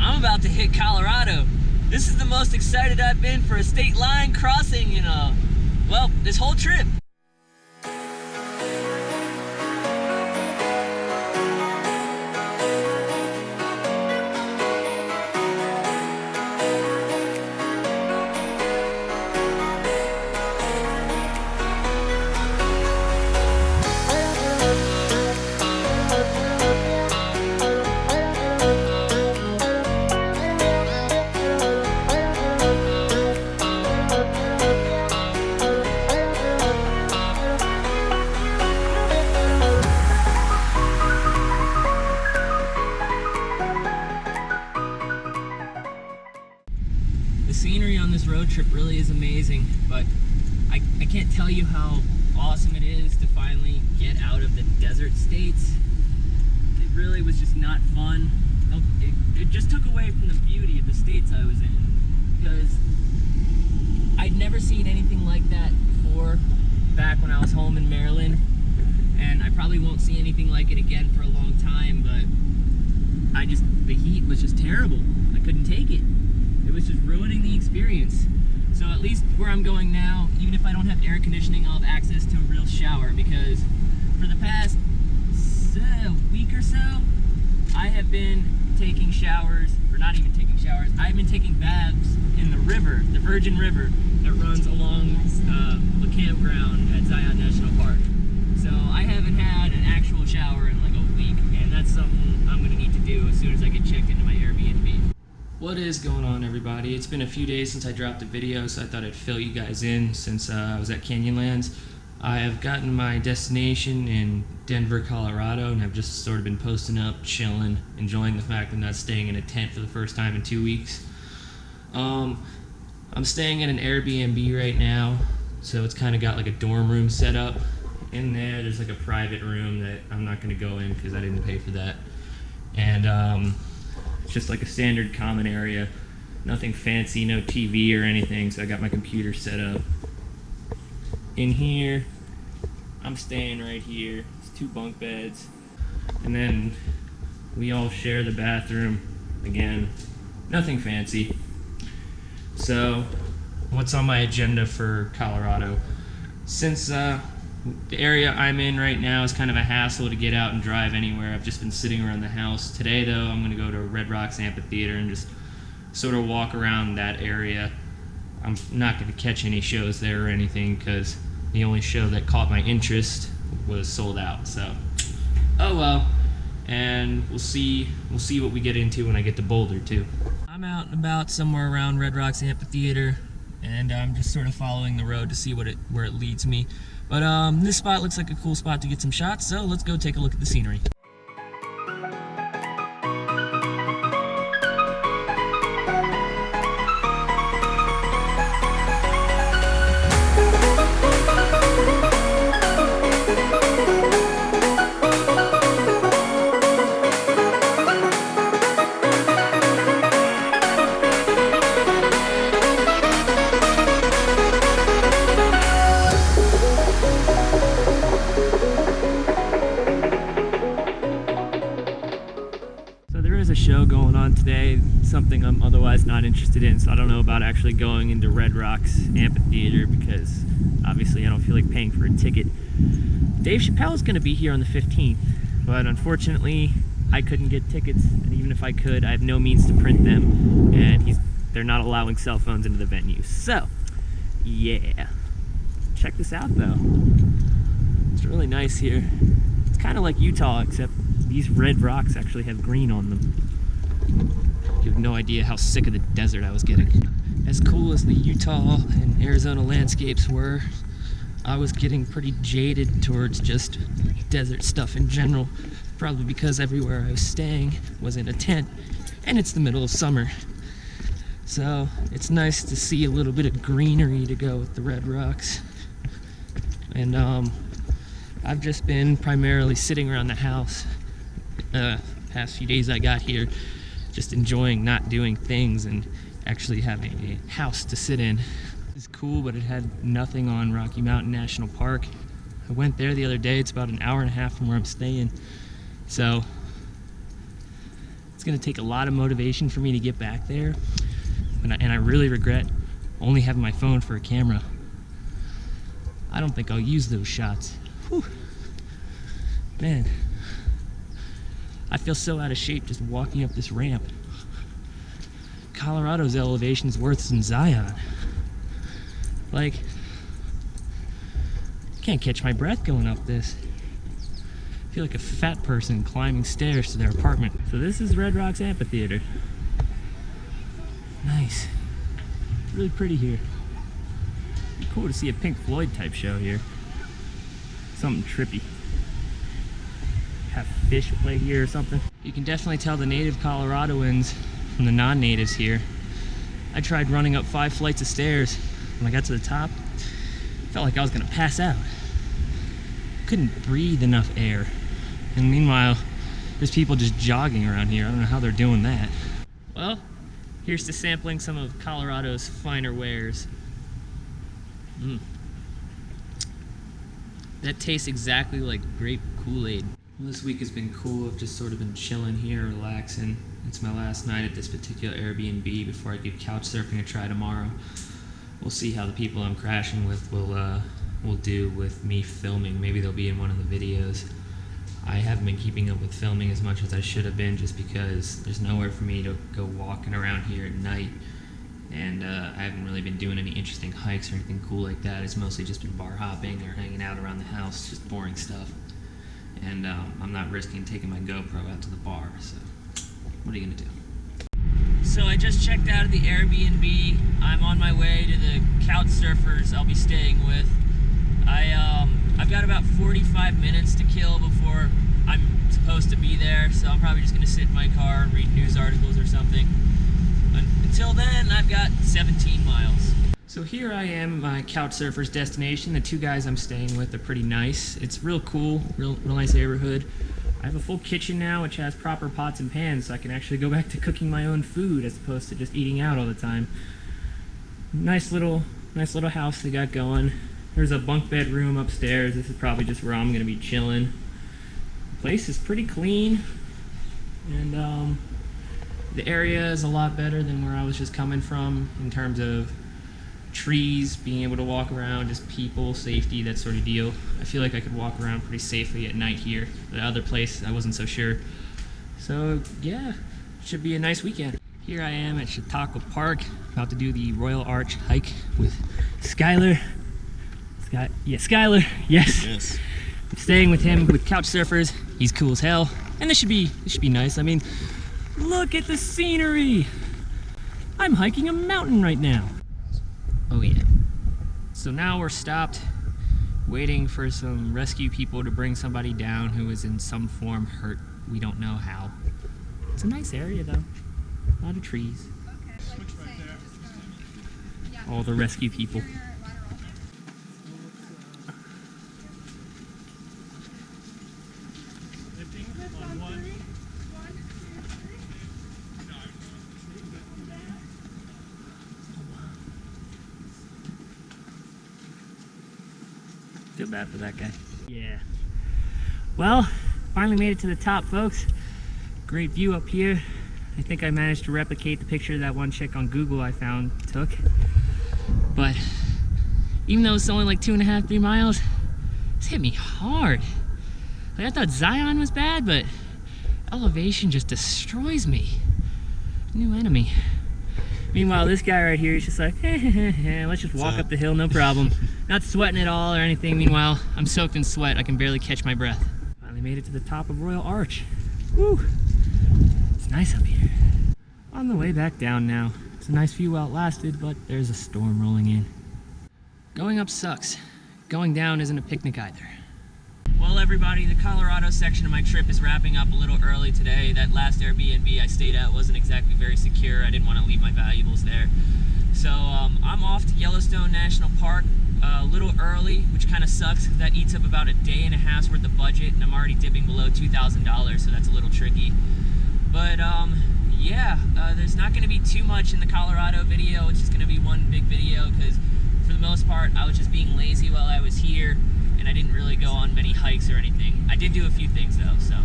I'm about to hit Colorado. This is the most excited I've been for a state line crossing in well, this whole trip. The scenery on this road trip really is amazing, but I can't tell you how awesome it is to finally get out of the desert states. It really was just not fun. It just took away from the beauty of the states I was in, because I'd never seen anything like that before back when I was home in Maryland, and I probably won't see anything like it again for a long time, but the heat was just terrible. I couldn't take it. It was just ruining the experience. So at least where I'm going now, even if I don't have air conditioning, I'll have access to a real shower, because for the past week or so, I have been taking showers, or not even taking showers, I've been taking baths in the river, the Virgin River, that runs along the campground at Zion National Park. So I haven't had an actual shower in like a week, and that's something I'm gonna need to do as soon as I get checked into my Airbnb. What is going on, everybody? It's been a few days since I dropped a video, so I thought I'd fill you guys in since I was at Canyonlands. I have gotten my destination in Denver, Colorado, and have just sort of been posting up, chilling, enjoying the fact that I'm not staying in a tent for the first time in 2 weeks. I'm staying at an Airbnb right now, so it's kind of got like a dorm room set up. In there's like a private room that I'm not going to go in because I didn't pay for that. And it's just like a standard common area, nothing fancy, no TV or anything, so I got my computer set up. In here, I'm staying right here. It's 2 bunk beds. And then we all share the bathroom. Again, nothing fancy. So, what's on my agenda for Colorado? Since the area I'm in right now is kind of a hassle to get out and drive anywhere, I've just been sitting around the house. Today, though, I'm going to go to Red Rocks Amphitheater and just sort of walk around that area. I'm not going to catch any shows there or anything, because the only show that caught my interest was sold out. So, oh well. And we'll see what we get into when I get to Boulder too. I'm out and about somewhere around Red Rocks Amphitheater, and I'm just sort of following the road to see where it leads me. But this spot looks like a cool spot to get some shots, so let's go take a look at the scenery. A show going on today, something I'm otherwise not interested in, so I don't know about actually going into Red Rocks Amphitheater, because obviously I don't feel like paying for a ticket. Dave Chappelle's going to be here on the 15th, but unfortunately I couldn't get tickets, and even if I could, I have no means to print them, and they're not allowing cell phones into the venue. So yeah, check this out though. It's really nice here. It's kind of like Utah, except these red rocks actually have green on them. You have no idea how sick of the desert I was getting. As cool as the Utah and Arizona landscapes were, I was getting pretty jaded towards just desert stuff in general, probably because everywhere I was staying was in a tent, and it's the middle of summer. So it's nice to see a little bit of greenery to go with the red rocks. And I've just been primarily sitting around the house past few days I got here, just enjoying not doing things and actually having a house to sit in. It's cool, but it had nothing on Rocky Mountain National Park. I went there the other day. It's about an hour and a half from where I'm staying, so It's gonna take a lot of motivation for me to get back there, and I really regret only having my phone for a camera. I don't think I'll use those shots. Whew. Man, I feel so out of shape just walking up this ramp. Colorado's elevation is worse than Zion. Like, I can't catch my breath going up this. I feel like a fat person climbing stairs to their apartment. So this is Red Rocks Amphitheater. Nice. Really pretty here. Be cool to see a Pink Floyd type show here. Something trippy. Have fish play here or something. You can definitely tell the native Coloradoans from the non-natives here. I tried running up 5 flights of stairs. When I got to the top, felt like I was gonna pass out. Couldn't breathe enough air. And meanwhile, there's people just jogging around here. I don't know how they're doing that. Well, here's to sampling some of Colorado's finer wares. That tastes exactly like grape Kool-Aid. Well, this week has been cool. I've just sort of been chilling here, relaxing. It's my last night at this particular Airbnb before I give couch surfing a try tomorrow. We'll see how the people I'm crashing with will do with me filming. Maybe they'll be in one of the videos. I haven't been keeping up with filming as much as I should have been, just because there's nowhere for me to go walking around here at night, and I haven't really been doing any interesting hikes or anything cool like that. It's mostly just been bar hopping or hanging out around the house, just boring stuff. And I'm not risking taking my GoPro out to the bar, so what are you gonna do? So I just checked out of the Airbnb. I'm on my way to the couch surfers I'll be staying with. I've got about 45 minutes to kill before I'm supposed to be there, so I'm probably just gonna sit in my car and read news articles or something. Until then, I've got 17 miles. So here I am, my couch surfer's destination. The 2 guys I'm staying with are pretty nice. It's real cool, real nice neighborhood. I have a full kitchen now, which has proper pots and pans, so I can actually go back to cooking my own food as opposed to just eating out all the time. Nice little house they got going. There's a bunk bed room upstairs. This is probably just where I'm gonna be chilling. The place is pretty clean, and the area is a lot better than where I was just coming from in terms of trees, being able to walk around, just people, safety, that sort of deal. I feel like I could walk around pretty safely at night here. The other place, I wasn't so sure. So yeah, should be a nice weekend. Here I am at Chautauqua Park, about to do the Royal Arch hike with Skyler. Skyler, yes. I'm staying with him with couch surfers. He's cool as hell, and this should be nice. I mean, look at the scenery. I'm hiking a mountain right now. Oh yeah. So now we're stopped, waiting for some rescue people to bring somebody down who is in some form hurt. We don't know how. It's a nice area though. A lot of trees. All the rescue people. Feel bad for that guy. Yeah. Well, finally made it to the top, folks. Great view up here. I think I managed to replicate the picture that one chick on Google I found took. But even though it's only like 2.5, 3 miles, it's hit me hard. Like, I thought Zion was bad, but elevation just destroys me. New enemy. Meanwhile, this guy right here, he's just like, let's just walk up the hill, no problem. Not sweating at all or anything. Meanwhile, I'm soaked in sweat. I can barely catch my breath. Finally made it to the top of Royal Arch. Woo! It's nice up here. On the way back down now. It's a nice view while it lasted, but there's a storm rolling in. Going up sucks. Going down isn't a picnic either. Well, everybody, the Colorado section of my trip is wrapping up a little early today. That last Airbnb I stayed at wasn't exactly very secure. I didn't want to leave my valuables there. So I'm off to Yellowstone National Park a little early, which kind of sucks. That eats up about a day and a half's worth of budget, and I'm already dipping below $2,000, so that's a little tricky. But yeah, there's not going to be too much in the Colorado video. It's just going to be one big video because for the most part, I was just being lazy while I was here, and I didn't really go on many hikes or anything. I did do a few things though, so.